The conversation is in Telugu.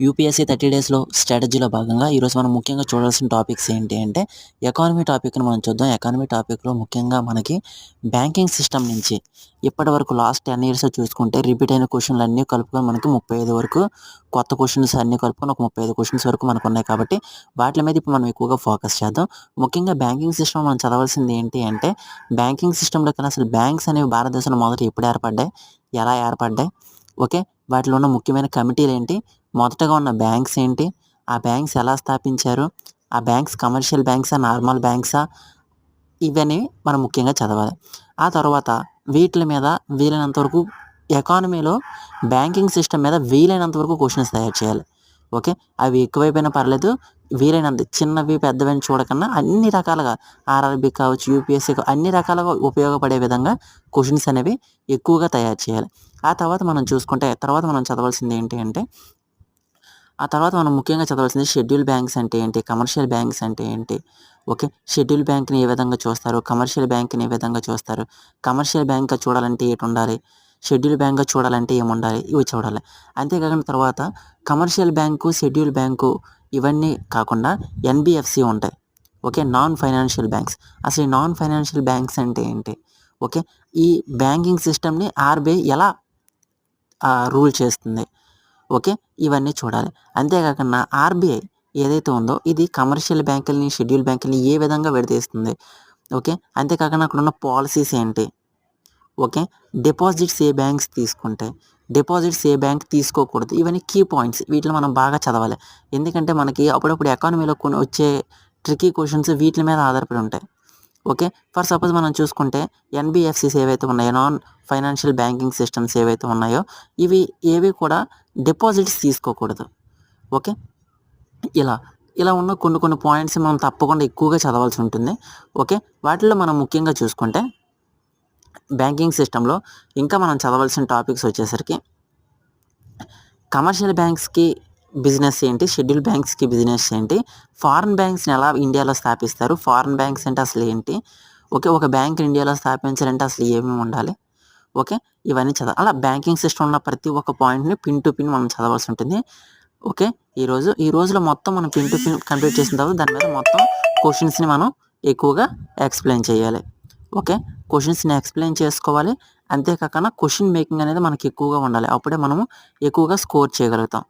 యూపీఎస్సీ 30 డేస్‌లో స్ట్రాటజీలో భాగంగా ఈరోజు మనం ముఖ్యంగా చూడాల్సిన టాపిక్స్ ఏంటి అంటే, ఎకానమీ టాపిక్‌ని మనం చూద్దాం. ఎకానమీ టాపిక్‌లో ముఖ్యంగా మనకి బ్యాంకింగ్ సిస్టమ్ నుంచి ఇప్పటివరకు లాస్ట్ 10 ఇయర్స్ చూసుకుంటే రిపీట్ అయిన క్వెషన్‌లన్నీ కలుపుకొని మనకి 35 వరకు కొత్త క్వెషన్స్ అన్నీ కలుపుకొని ఒక 35 క్వెషన్స్ వరకు మనకున్నాయి కాబట్టి, వాటిల మీద ఇప్పుడు మనం ఎక్కువగా ఫోకస్ చేద్దాం. ముఖ్యంగా బ్యాంకింగ్ సిస్టమ్ మనం చదవాల్సింది ఏంటి అంటే, బ్యాంకింగ్ సిస్టమ్‌లో కన్నా అసలు బ్యాంక్స్ అనేవి భారతదేశంలో మొదట ఎప్పుడు ఏర్పడ్డాయి? ఎలా ఏర్పడ్డాయి? ఓకే. వాటిలో ఉన్న ముఖ్యమైన కమిటీలేంటి? మొదటగా ఉన్న బ్యాంక్స్ ఏంటి? ఆ బ్యాంక్స్ ఎలా స్థాపించారు? ఆ బ్యాంక్స్ కమర్షియల్ బ్యాంక్సా? నార్మల్ బ్యాంక్సా? ఇవన్నీ మనం ముఖ్యంగా చదవాలి. ఆ తర్వాత వీటిల మీద వీలైనంత వరకు ఎకానమీలో బ్యాంకింగ్ సిస్టమ్ మీద వీలైనంత వరకు క్వెషన్స్ తయారు చేయాలి. ఓకే. అవి ఎక్కువైపోయినా పర్లేదు. వీలైనంత చిన్నవి, పెద్దవి అని చూడకుండా అన్ని రకాలుగా ఆర్ఆర్‌బీ కావచ్చు, యూపీఎస్సీ అన్ని రకాలుగా ఉపయోగపడే విధంగా క్వెషన్స్ అనేవి ఎక్కువగా తయారు చేయాలి. ఆ తర్వాత మనం చూసుకుంటే తర్వాత మనం చదవాల్సింది ఏంటి అంటే, ఆ తర్వాత మనం ముఖ్యంగా చదవాల్సింది షెడ్యూల్ బ్యాంక్స్ అంటే ఏంటి? కమర్షియల్ బ్యాంక్స్ అంటే ఏంటి? ఓకే. షెడ్యూల్ బ్యాంక్‌ని ఏ విధంగా చూస్తారు? కమర్షియల్ బ్యాంక్‌ని ఏ విధంగా చూస్తారు? కమర్షియల్ బ్యాంక్‌గా చూడాలంటే ఏటుండాలి? షెడ్యూల్ బ్యాంక్‌గా చూడాలంటే ఏముండాలి? ఇవి చూడాలి. అంతేకాకుండా తర్వాత కమర్షియల్ బ్యాంకు, షెడ్యూల్ బ్యాంకు ఇవన్నీ కాకుండా ఎన్‌బీఎఫ్‌సీ ఉంటాయి. ఓకే. Non financial banks. అసలు ఈ నాన్ ఫైనాన్షియల్ బ్యాంక్స్ అంటే ఏంటి? ఓకే. ఈ బ్యాంకింగ్ సిస్టమ్‌ని ఆర్‌బీఐ ఎలా రూల్ చేస్తుంది? ఓకే. ఇవన్నీ చూడాలి. అంతేకాకుండా ఆర్‌బీఐ ఏదైతే ఉందో ఇది కమర్షియల్ బ్యాంకుల్ని, షెడ్యూల్ బ్యాంకుల్ని ఏ విధంగా విడదీస్తుంది? ఓకే. అంతేకాకుండా అక్కడున్న పాలిసీస్ ఏంటి? ఓకే. డిపాజిట్స్ ఏ బ్యాంక్స్ తీసుకుంటాయి? డిపాజిట్స్ ఏ బ్యాంక్ తీసుకోకూడదు? ఇవన్నీ కీ పాయింట్స్. వీటిని మనం బాగా చదవాలి. ఎందుకంటే మనకి అప్పుడప్పుడు ఎకానమీలో కొన్ని వచ్చే ట్రిక్కీ క్వెషన్స్ వీట్లి మీద ఆధారపడి ఉంటాయి. ఓకే. ఫర్ సపోజ్ మనం చూసుకుంటే ఎన్‌బీఎఫ్‌సీస్ ఏవైతే ఉన్నాయో నాన్ ఫైనాన్షియల్ బ్యాంకింగ్ సిస్టమ్స్ ఏవైతే ఉన్నాయో ఇవి ఏవి కూడా డిపాజిట్స్ తీసుకోకూడదు. ఓకే. ఇలా, ఇలా ఉన్న కొన్ని పాయింట్స్ మనం తప్పకుండా ఎక్కువగా చదవాల్సి ఉంటుంది. ఓకే. వాటిల్లో మనం ముఖ్యంగా చూసుకుంటే బ్యాంకింగ్ సిస్టమ్‌లో ఇంకా మనం చదవాల్సిన టాపిక్స్ వచ్చేసరికి కమర్షియల్ బ్యాంక్స్‌కి బిజినెస్ ఏంటి? షెడ్యూల్ బ్యాంక్స్‌కి బిజినెస్ ఏంటి? ఫారెన్ బ్యాంక్స్‌ని ఎలా ఇండియాలో స్థాపిస్తారు? ఫారెన్ బ్యాంక్స్ అంటే అసలు ఏంటి? ఓకే. ఒక బ్యాంక్ ఇండియాలో స్థాపించాలంటే అసలు ఏమేమి ఉండాలి? ఓకే. ఇవన్నీ అలా బ్యాంకింగ్ సిస్టమ్ ఉన్న ప్రతి ఒక్క పాయింట్‌ని పిన్ టు పిన్ మనం చదవాల్సి ఉంటుంది. ఓకే. ఈ రోజులో మొత్తం మనం పిన్ టు పిన్ కంప్లీట్ చేసిన తర్వాత దాని మీద మొత్తం క్వెషన్స్‌ని మనం ఎక్కువగా ఎక్స్‌ప్లెయిన్ చేయాలి. ఓకే. క్వెషన్స్‌ని ఎక్స్‌ప్లెయిన్ చేసుకోవాలి. అంతేకాకుండా క్వెషన్ మేకింగ్ అనేది మనకి ఎక్కువగా ఉండాలి. అప్పుడే మనము ఎక్కువగా స్కోర్ చేయగలుగుతాం.